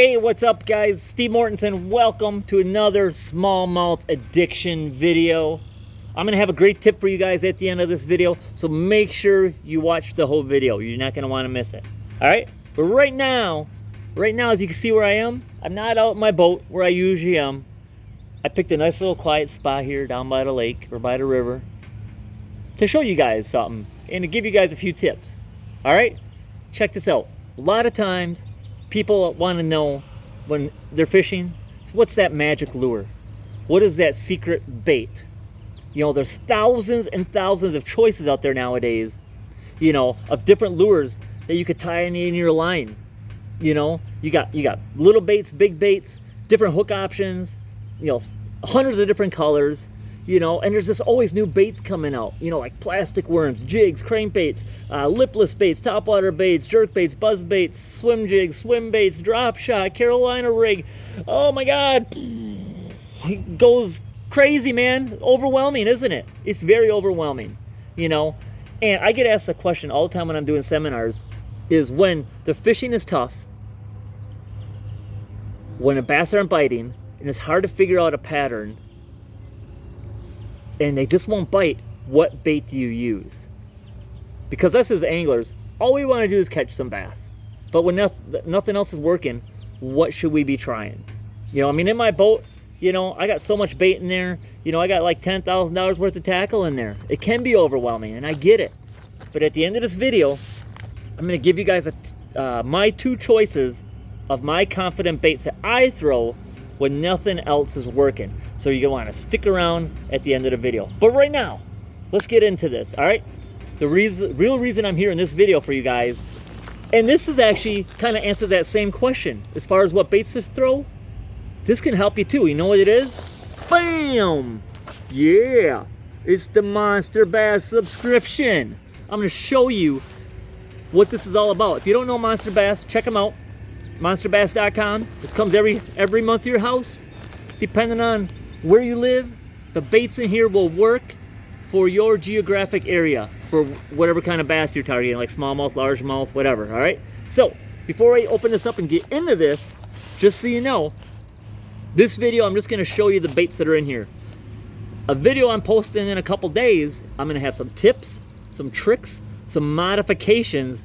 Hey, what's up guys? Steve Mortensen. Welcome to another smallmouth addiction video. I'm going to have a great tip for you guys at the end of this video, so make sure you watch the whole video. You're not going to want to miss it. Alright? But right now, as you can see where I am, I'm not out in my boat where I usually am. I picked a nice little quiet spot here down by the lake or by the river to show you guys something and to give you guys a few tips. Alright? Check this out. A lot of times, people want to know when they're fishing, so what's that magic lure? What is that secret bait? You know, there's thousands and thousands of choices out there nowadays, you know, of different lures that you could tie in your line. You know, you got little baits, big baits, different hook options, you know, hundreds of different colors, you know, and there's just always new baits coming out, you know, like plastic worms, jigs, crankbaits, lipless baits, topwater baits, jerk baits, buzz baits, swim jigs, swim baits, drop shot, Carolina rig. Oh my God, it goes crazy, man. Overwhelming, isn't it? It's very overwhelming, you know. And I get asked a question all the time when I'm doing seminars, is when the fishing is tough, when the bass aren't biting, and it's hard to figure out a pattern, and they just won't bite, what bait do you use? Because us as anglers, all we want to do is catch some bass. But when nothing else is working, what should we be trying? You know, I mean, in my boat, you know, I got so much bait in there. You know, I got like $10,000 worth of tackle in there. It can be overwhelming, and I get it. But at the end of this video, I'm going to give you guys my two choices of my confident baits that I throw when nothing else is working. So you're going to want to stick around at the end of the video. But right now, let's get into this, all right? The real reason I'm here in this video for you guys, and this is actually kind of answers that same question as far as what baits to throw. This can help you too. You know what it is? Bam! Yeah! It's the Monster Bass subscription. I'm going to show you what this is all about. If you don't know Monster Bass, check them out. MonsterBass.com. This comes every month to your house. Depending on where you live, the baits in here will work for your geographic area, for whatever kind of bass you're targeting, like smallmouth, largemouth, whatever, all right? So, before I open this up and get into this, just so you know, this video, I'm just going to show you the baits that are in here. A video I'm posting in a couple days, I'm going to have some tips, some tricks, some modifications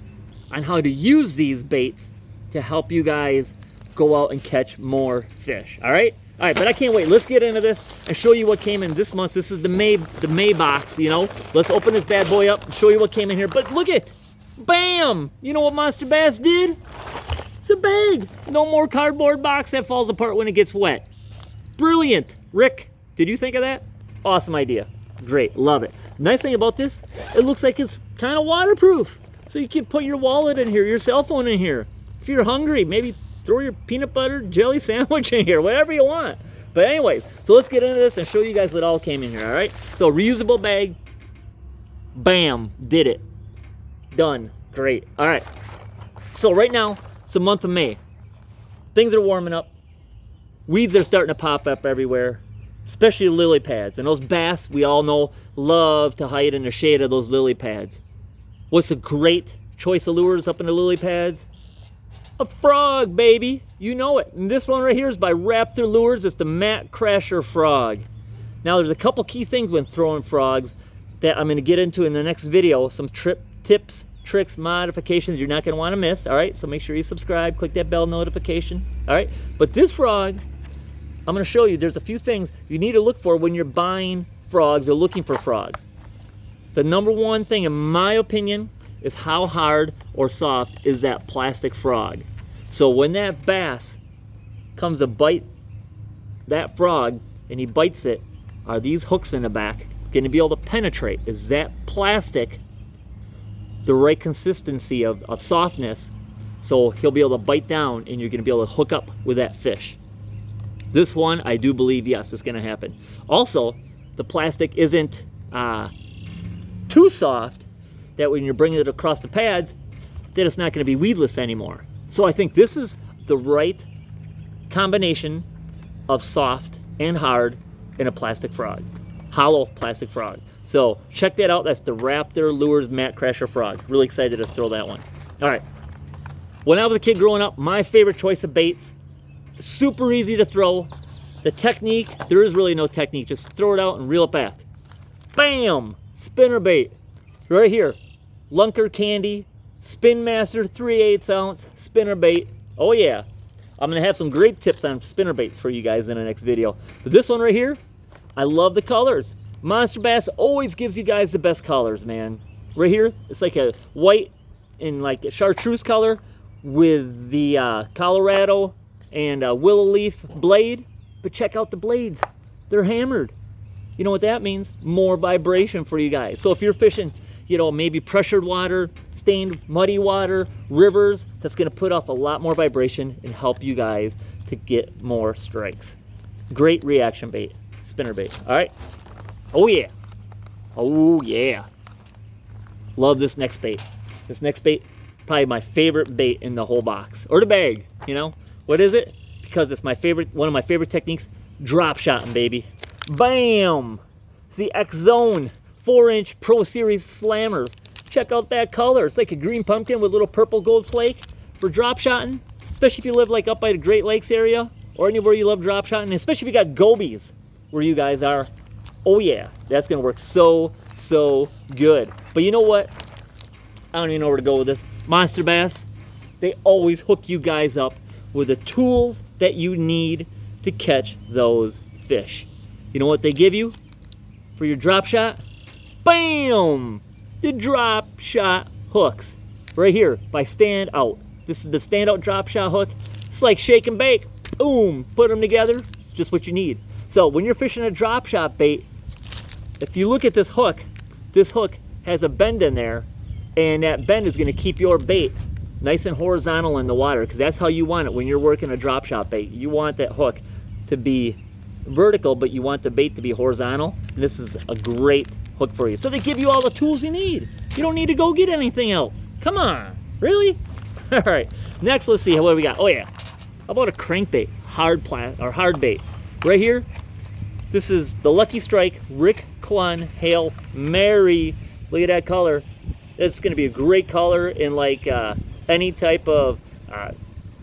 on how to use these baits to help you guys go out and catch more fish. All right, but I can't wait. Let's get into this and show you what came in this month. This is the May box, you know. Let's open this bad boy up and show you what came in here. But look it, bam! You know what Monster Bass did? It's a bag. No more cardboard box that falls apart when it gets wet. Brilliant. Rick, did you think of that? Awesome idea. Great, love it. Nice thing about this, it looks like it's kind of waterproof. So you can put your wallet in here, your cell phone in here. If you're hungry, maybe throw your peanut butter jelly sandwich in here, whatever you want. But anyway, so let's get into this and show you guys what all came in here, all right? So reusable bag, bam, did it. Done, great. All right, so right now, it's the month of May. Things are warming up. Weeds are starting to pop up everywhere, especially lily pads. And those bass, we all know, love to hide in the shade of those lily pads. What's a great choice of lures up in the lily pads? A frog, baby. You know it. And this one right here is by Raptor Lures. It's the Mat Crasher Frog. Now, there's a couple key things when throwing frogs that I'm going to get into in the next video. Some tips, tricks, modifications you're not going to want to miss. All right, so make sure you subscribe. Click that bell notification. All right, but this frog, I'm going to show you there's a few things you need to look for when you're buying frogs or looking for frogs. The number one thing, in my opinion, is how hard or soft is that plastic frog. So when that bass comes to bite that frog and he bites it, are these hooks in the back going to be able to penetrate? Is that plastic the right consistency of softness so he'll be able to bite down and you're going to be able to hook up with that fish? This one, I do believe, yes, it's going to happen. Also, the plastic isn't too soft that when you're bringing it across the pads, that it's not going to be weedless anymore. So I think this is the right combination of soft and hard in a plastic frog, hollow plastic frog. So check that out. That's the Raptor Lures Mat Crasher Frog. Really excited to throw that one. All right. When I was a kid growing up, my favorite choice of baits super easy to throw. The technique, there is really no technique. Just throw it out and reel it back. Bam! Spinner bait. Right here. Lunker Candy, Spin Master 3/8 ounce spinner bait. Oh yeah. I'm going to have some great tips on spinner baits for you guys in the next video. But this one right here, I love the colors. Monster Bass always gives you guys the best colors, man. Right here, it's like a white and like a chartreuse color with the Colorado and willow leaf blade. But check out the blades. They're hammered. You know what that means? More vibration for you guys. So if you're fishing, you know, maybe pressured water, stained muddy water, rivers, that's going to put off a lot more vibration and help you guys to get more strikes. Great reaction bait, spinner bait. All right. Oh yeah. Oh yeah. Love this next bait. This next bait, probably my favorite bait in the whole box or the bag. You know what is it? Because it's my favorite, one of my favorite techniques, drop shotting, baby. Bam! It's the X Zone 4-inch Pro Series Slammer. Check out that color. It's like a green pumpkin with a little purple gold flake for drop shotting. Especially if you live like up by the Great Lakes area or anywhere you love drop shotting. Especially if you got gobies where you guys are. Oh yeah, that's gonna work so good. But you know what? I don't even know where to go with this. Monster Bass, they always hook you guys up with the tools that you need to catch those fish. You know what they give you for your drop shot? Bam! The drop shot hooks. Right here by Stand Out. This is the Stand Out drop shot hook. It's like shake and bake. Boom! Put them together. It's just what you need. So when you're fishing a drop shot bait, if you look at this hook has a bend in there, and that bend is going to keep your bait nice and horizontal in the water, because that's how you want it when you're working a drop shot bait. You want that hook to be vertical, but you want the bait to be horizontal. This is a great hook for you. So they give you all the tools you need. You don't need to go get anything else. Come on, really? All right, next let's see what we got. Oh yeah, how about a crankbait, hard baits? Right here, this is the Lucky Strike Rick Klein Hail Mary. Look at that color. It's going to be a great color in like any type of,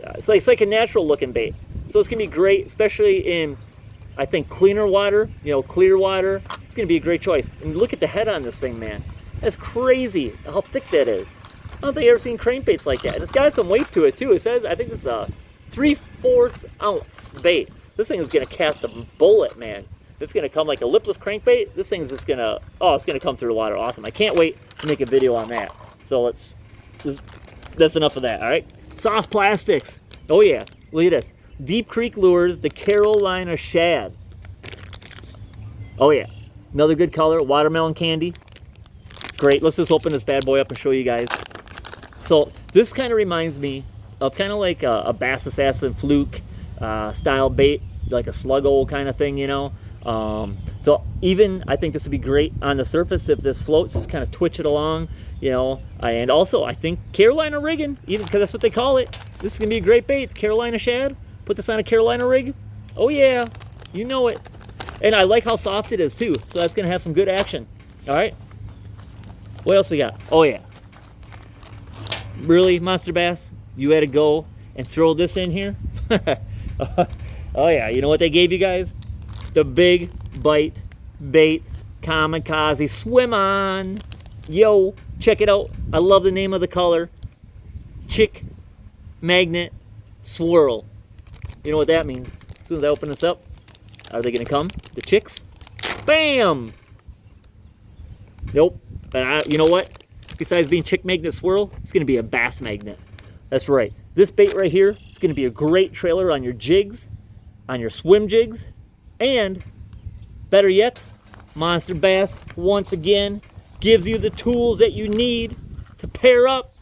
it's like a natural looking bait. So it's going to be great, especially in, I think, cleaner water, you know, clear water. It's going to be a great choice. And look at the head on this thing, man. That's crazy how thick that is. I don't think I've ever seen crankbaits like that. And it's got some weight to it too. It says, I think this is a 3/4 ounce bait. This thing is going to cast a bullet, man. This is going to come like a lipless crankbait. This thing's just going to, oh, it's going to come through the water. Awesome. I can't wait to make a video on that. So that's enough of that, all right? Soft plastics. Oh yeah, look at this. Deep Creek Lures, the Carolina Shad. Oh yeah, another good color, watermelon candy. Great, let's just open this bad boy up and show you guys. So this kind of reminds me of kind of like a Bass Assassin Fluke style bait, like a sluggo kind of thing, you know. So even I think this would be great on the surface if this floats, just kind of twitch it along, you know. And also I think Carolina rigging, even because that's what they call it. This is gonna be a great bait, Carolina Shad. Put this on a Carolina rig. Oh yeah, you know it. And I like how soft it is too, so that's gonna have some good action. All right, what else we got? Oh yeah, really, Monster Bass, you had to go and throw this in here. Oh yeah, you know what they gave you guys? The Big Bite Baits Kamikaze Swim On. Yo, check it out. I love the name of the color. Chick Magnet Swirl. You know what that means? As soon as I open this up, are they gonna come? The chicks? Bam! Nope. You know what? Besides being Chick Magnet Swirl, it's gonna be a bass magnet. That's right. This bait right here is gonna be a great trailer on your jigs, on your swim jigs, and better yet, Monster Bass once again gives you the tools that you need to pair up.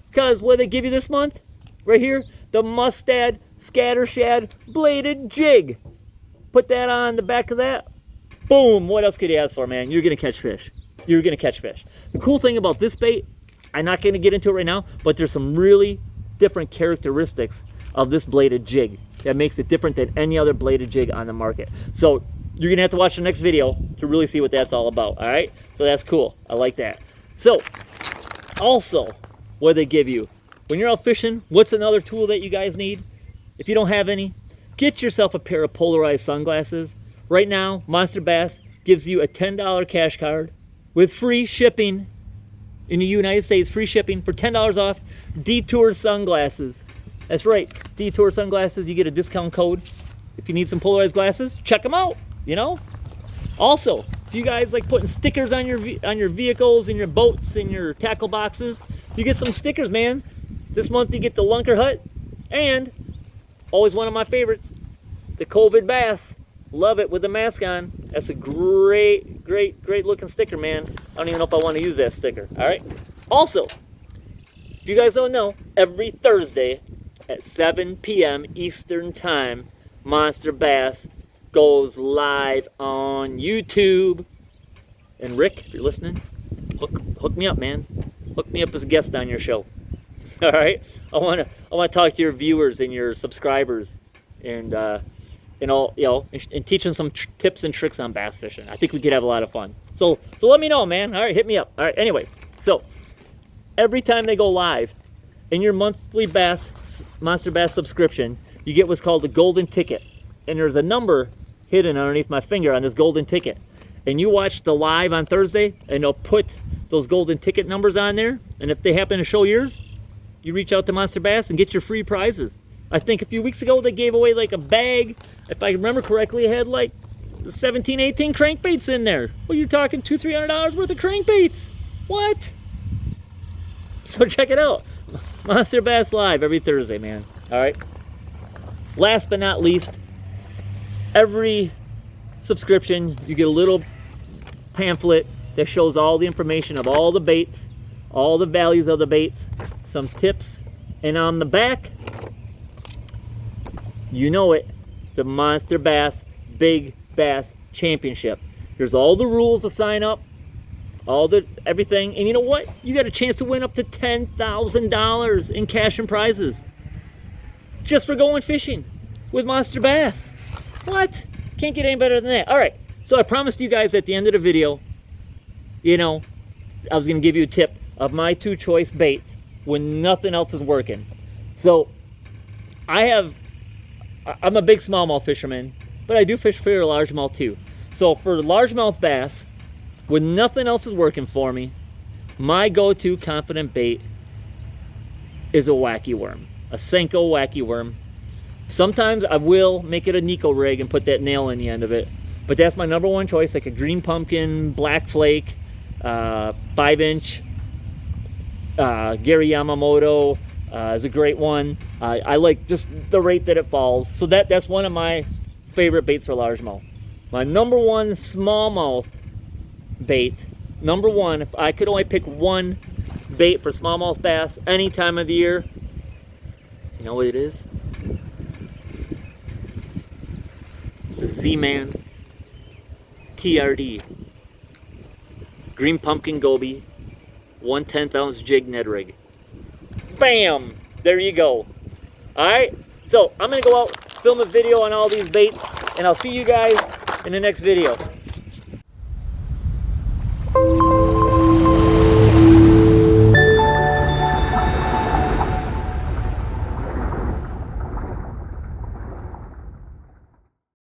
Because what they give you this month? Right here, the Mustad Scatter Shad Bladed Jig. Put that on the back of that. Boom! What else could you ask for, man? You're gonna catch fish. You're gonna catch fish. The cool thing about this bait, I'm not gonna get into it right now, but there's some really different characteristics of this bladed jig that makes it different than any other bladed jig on the market. So you're gonna have to watch the next video to really see what that's all about. All right, so that's cool. I like that. So also, what they give you when you're out fishing, what's another tool that you guys need? if you don't have any, get yourself a pair of Polarized sunglasses. Right now, Monster Bass gives you a $10 cash card with free shipping in the United States, free shipping for $10 off Detour Sunglasses. That's right, Detour Sunglasses. You get a discount code. If you need some polarized glasses, check them out, you know? Also, if you guys like putting stickers on your vehicles and your boats and your tackle boxes, you get some stickers, man. This month you get the Lunker hut and always one of my favorites, the COVID bass. Love it with the mask on. That's a great looking sticker, man. I don't even know if I want to use that sticker. All right. Also, if you guys don't know, every Thursday at 7 p.m. Eastern Time, Monster Bass goes live on YouTube. And Rick, if you're listening, hook me up, man. Hook me up as a guest on your show. All right. I want to talk to your viewers and your subscribers, and all, you know, and teach them some tips and tricks on bass fishing. I think we could have a lot of fun. So let me know, man. All right, hit me up. All right. Anyway, so every time they go live in your monthly Monster Bass subscription, you get what's called a golden ticket, and there's a number hidden underneath my finger on this golden ticket. And you watch the live on Thursday, and they'll put those golden ticket numbers on there. And if they happen to show yours, you reach out to Monster Bass and get your free prizes. I think a few weeks ago they gave away like a bag. If I remember correctly, it had like 17, 18 crankbaits in there. Well, you're talking $200-300 worth of crankbaits. What? So check it out. Monster Bass Live every Thursday, man. All right. Last but not least, every subscription you get a little pamphlet that shows all the information of all the baits, all the values of the baits, some tips, and on the back, you know it, the Monster Bass Big Bass Championship. There's all the rules to sign up, everything, and you know what? You got a chance to win up to $10,000 in cash and prizes just for going fishing with Monster Bass. What? Can't get any better than that. All right, so I promised you guys at the end of the video, you know, I was going to give you a tip of my 2 choice baits when nothing else is working. So I'm a big smallmouth fisherman, but I do fish for largemouth too. So for largemouth bass, when nothing else is working for me, my go-to confident bait is a wacky worm, a Senko wacky worm. Sometimes I will make it a Nico rig and put that nail in the end of it, but that's my number 1 choice, like a green pumpkin, black flake, 5-inch. Gary Yamamoto is a great one. I like just the rate that it falls. So that's one of my favorite baits for largemouth. My number 1 smallmouth bait, number 1, if I could only pick one bait for smallmouth bass any time of the year, you know what it is? It's a Z-Man TRD green pumpkin goby 1/10 ounce jig Ned rig. Bam! There you go. Alright, so I'm gonna go out, film a video on all these baits, and I'll see you guys in the next video.